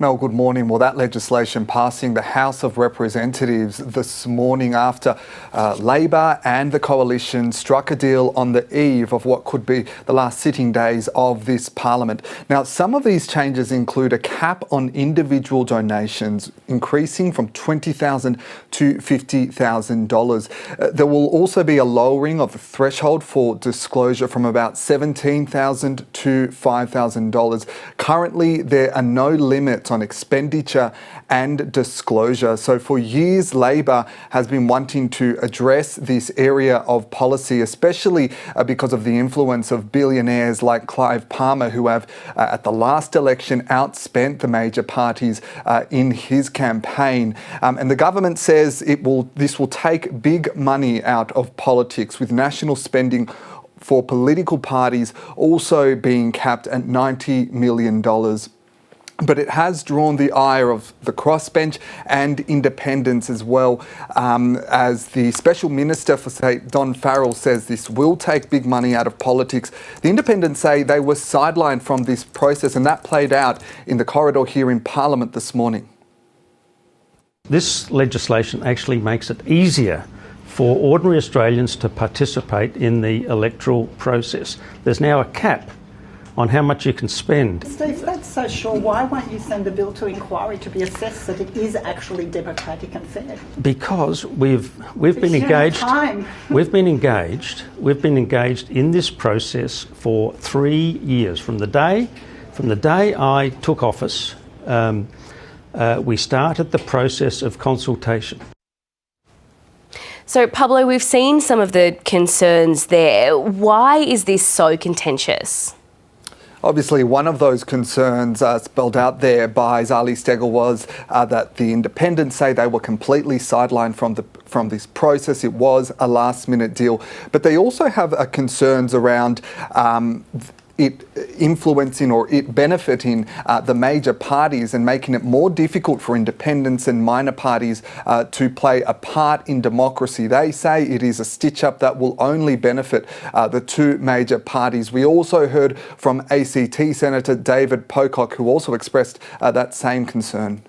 Mel, good morning. Well, that legislation passing the House of Representatives this morning after Labor and the Coalition struck a deal on the eve of what could be the last sitting days of this Parliament. Now, some of these changes include a cap on individual donations, increasing from $20,000 to $50,000. There will also be a lowering of the threshold for disclosure from about $17,000 to $5,000. Currently, there are no limits on expenditure and disclosure. So for years, Labor has been wanting to address this area of policy, especially because of the influence of billionaires like Clive Palmer, who have, at the last election, outspent the major parties in his campaign. And the government says this will take big money out of politics, with national spending for political parties also being capped at $90 million. But it has drawn the ire of the crossbench and independents as well, as the Special Minister for State, Don Farrell, says this will take big money out of politics. The independents say they were sidelined from this process, and that played out in the corridor here in Parliament this morning. This legislation actually makes it easier for ordinary Australians to participate in the electoral process. There's now a cap on how much you can spend. Steve, if that's so sure, why won't you send a bill to inquiry to be assessed that it is actually democratic and fair? Because we've been engaged. We've been engaged in this process for 3 years. From the day I took office, we started the process of consultation. So, Pablo, we've seen some of the concerns there. Why is this so contentious? Obviously, one of those concerns spelled out there by Zali Steggall was that the independents say they were completely sidelined from this process. It was a last-minute deal. But they also have concerns around it influencing or it benefiting the major parties and making it more difficult for independents and minor parties to play a part in democracy. They say it is a stitch-up that will only benefit the two major parties. We also heard from ACT Senator David Pocock, who also expressed that same concern.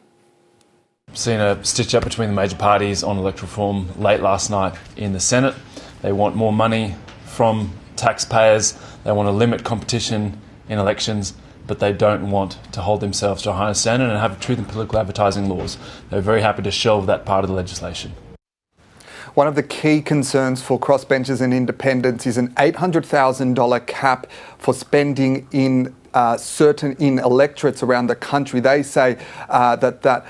Seen a stitch-up between the major parties on electoral reform late last night in the Senate. They want more money from taxpayers. They want to limit competition in elections, but they don't want to hold themselves to a higher standard and have truth in political advertising laws. They're very happy to shelve that part of the legislation. One of the key concerns for crossbenchers and independents is an $800,000 cap for spending in certain electorates around the country. They say that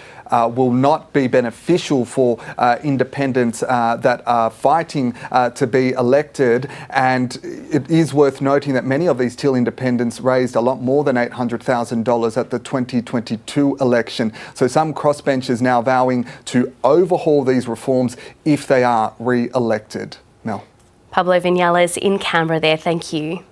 will not be beneficial for independents that are fighting to be elected. And it is worth noting that many of these Teal independents raised a lot more than $800,000 at the 2022 election. So some crossbenchers now vowing to overhaul these reforms if they are re-elected. Mel. Pablo Vinales in Canberra there, thank you.